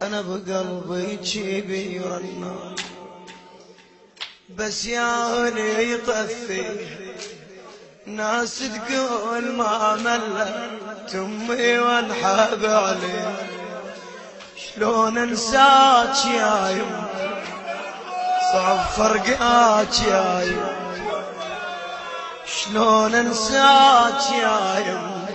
أنا بقلبي جيبي رنة بس يا هلي يطفي ناس تقول ما ملت أمي وانحب علي شلون انساك يا يم صعب فرقاك يا يم شلون انساك يا يم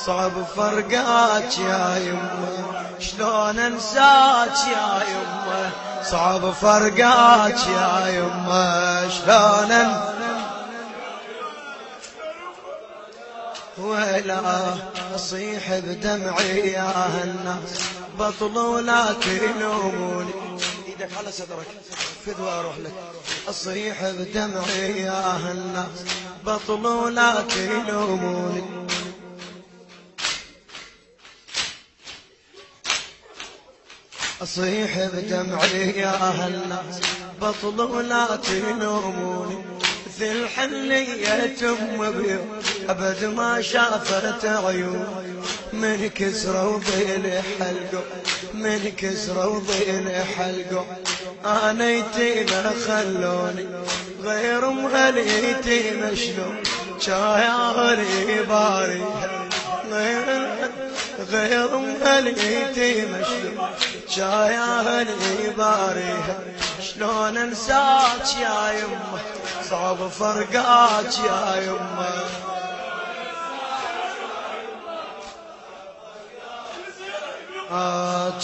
صعب فرقاك يا يمه شلون انساك يا يمه صعب فرقاك يا يمه شلون ولا اصيح بدمعي يا هالناس بطلوا لا تلوموني ايدك على صدرك فدوى اروح لك اصيح بدمعي يا هالناس بطلوا لا تلوموني أصيح بدمعي يا هالناس بطلوا لا تلوموني مثل حنية أم بيوم أبد ما شافت عيون من كسروا ضيل حلقوا من كسروا ضيل حلقوا أنا يتيمة خلوني غير مهل يتيمة شلون شايا باري غير مهليتي مشلون شايا باريها شلون انساك يا يمه صعب فرقاك يا يمه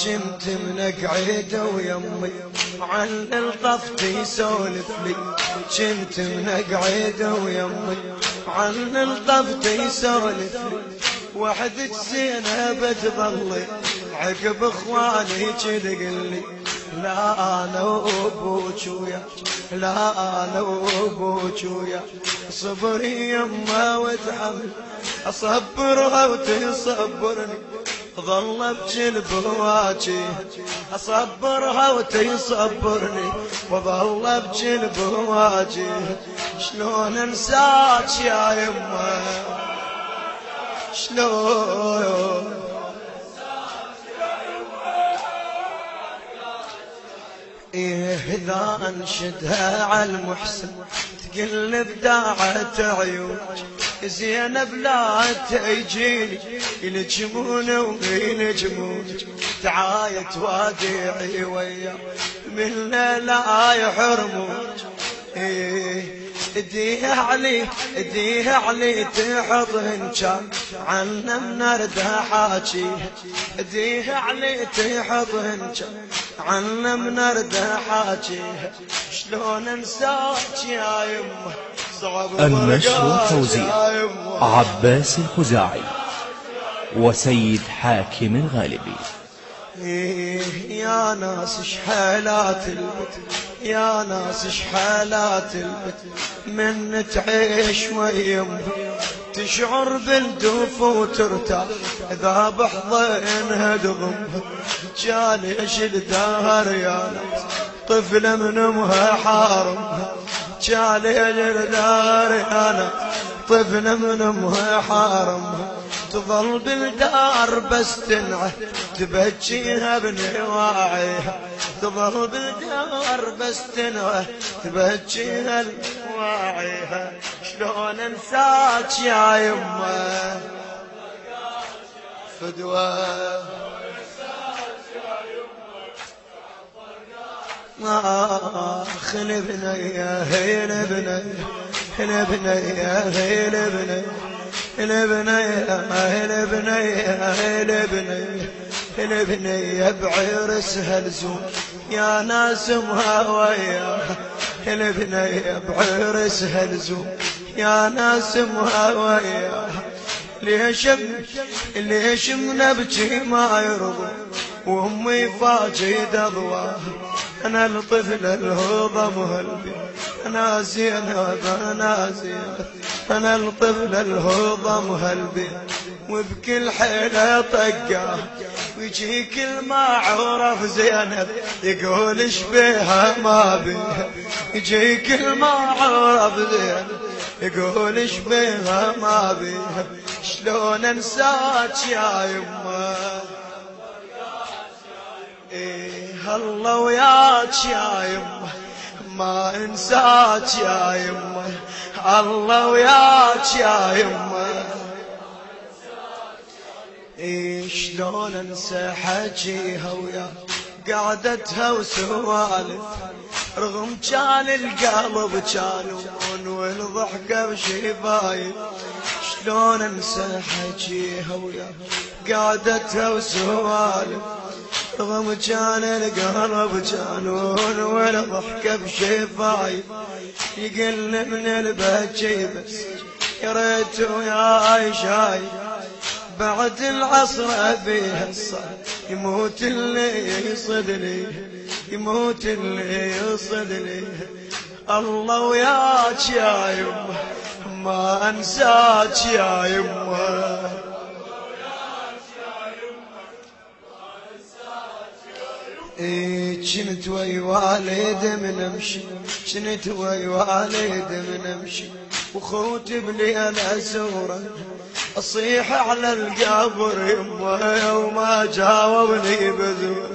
كنت منقعد ويمي عن الطفت يسولف لي كنت منقعد ويمي عن الطفت يسولف لي وحدك زينب تظلي عقب اخواني تقلي لا انا وابوك وياك لا انا وابوك وياك صبري يما وتحمل اصبرها وتصبرني ظل ابكي بواجي اصبرها وتصبرني وظل ابكي بواجي شلون انساك يا يما شلون إذا أنشدها على المحسن تقلب داعة عيون زينب لا تجيني يلجمون ويلجمون تعايت وادعي ويا من لا يحرمون اديه علي تحضهن كان عنا منرده حاجي اديه علي تحضهن كان عنا منرده حاجي شلون انساك يا يمه صعب النشر والتوزيع عباس الخزاعي وسيد حاكم الغالبي. يا ناس شحالات البت يا ناس شحالات البت من تعيش ويم تشعر بالدوف وترتاح اذا بحضنها تضم جاليش الدهر يا ناس طفله من امها حارمها جاليش الدهر يا ناس طفله من امها حارمها تظل بالدار بس تنعه تبجيها بنواعيها تظل بالدار بس تنعه تبجيها بنواعيها شلون انساك يا يمه فدوى خلبني هين بني البنية بعرسها لزوم يا ناس مهاوية البنية بعرسها لزوم يا ناس مهاوية ليش منبجي ما يرضى وامي فاجد اضواء انا الطفل الهضم هلبي انا زينب انا زينب انا الطفل الهضم هلبي وبكل حيله طقه ويجي كل ما عرف زينب يقول ايش بيها ما بيها يجي كل ما عرف زينب يقول ايش بيها ما بيها شلون انساك يا يمه الله وياك يا يمه ما انساك يا يمه الله وياك يا يمه شلون انسى حجيها ويا قعدتها وسوالف رغم كان القلب جانون والضحكة بشفايف شلون انسى حجيها ويا قعدتها وسوالف رغم كان القلب جانون والضحكة بشفايف يقل من البكي بس يا ريت وياي شايف بعد العصر أبيها الصار يموت اللي يصدني يموت اللي يصدني الله وياك يا يمه ما أنساك يا يمه كنت ويا والد من امشي كنت ويا والد من امشي وخوتي بليل اسوره اصيح على القبر يمه وما جاوبني بذور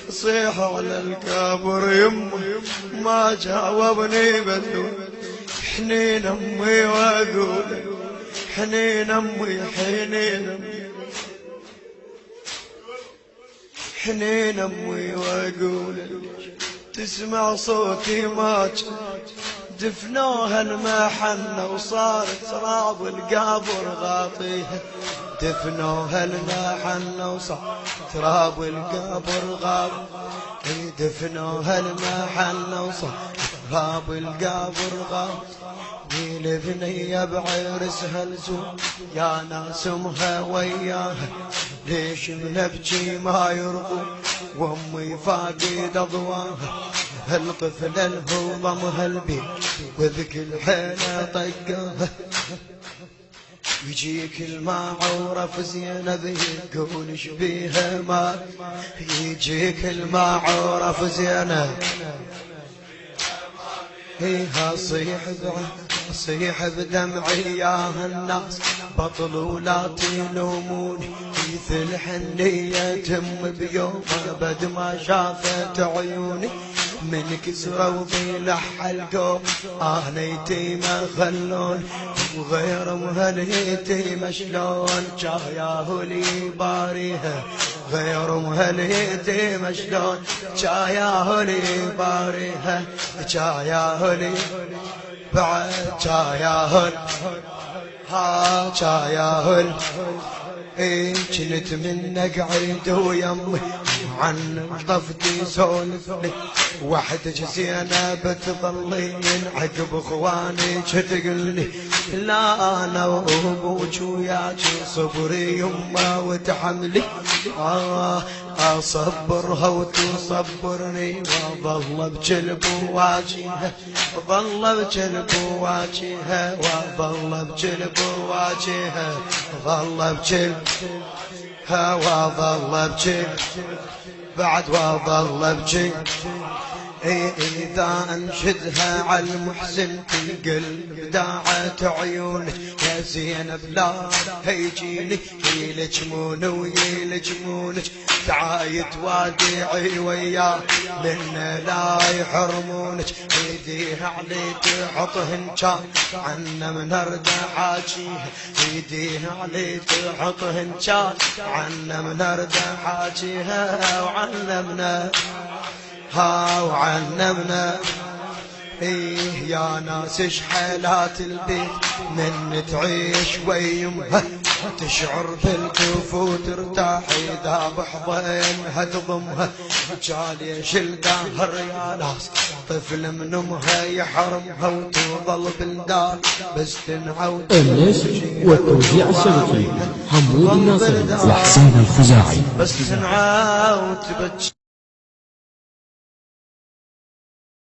اصيح على القبر يمه ما جاوبني بذور حنين امي واقول حنين امي حنين امي حنين امي واقول تسمع صوتي ما دفنوها المحنة وصارت تراب القبر غاطيها دفنوها المحنة وصارت تراب القبر غاطيها دفنوها المحنة وصارت تراب القبر غاطيها البنية بعرسها الزوم يا ناس امها وياها ليش بنبكي ما يرضوا وامي فاقد اضواها هالطفل الهو ضمها البيت وذك الحيلة طقاها يجيك المعورف زينب يقول شبيها ما يجيك المعورف زينب هيها صيح بدمعي يا الناس بطلوا لا تلوموني مثل حنية تم بيوم ابد ما شافت عيوني من كسرة وضيلح القوم انا يتيمة خلون وغير مهليتي شلون جاياه لي باريها غير مهليتي شلون جاياه لي باريها جاياه لي بعد جاياه ها جاياه كنت منك عيد ويمي عن طفتي سولفني وحدك زينب تظلين عقب اخواني تقلني لا انا وابوك وياك صبري يمه وتحملي اصبرها وتصبرني واظل بجلب واجهها ظل بجلب واجهها واظل بجلب واجهها ظل بجلب وظل بجلب بعد وظل بجلب إذا أنشدها على المحسن في قلب داعت عيونك يا زينب لا هيجيني يلجمون ويلجمونك تعايد وادعي وياه لأن لا يحرمونك ايديها علي تحطهن كان عنا من هرد حاجيها ايديها علي تحطهن كان عنا من هرد حاجيها وعلمنا ها وعلمنا يا ناس شحالات البيت من تعيش ويمها تشعر بالكفو ترتاح اذا بحضنها تضمها جالي شل دهر يا ناس طفل من امها يحرمها وتظل بالدار بس تنعود النشر والتوزيع الشبكي حمود الناصر وحسين الخزاعي بس تنعود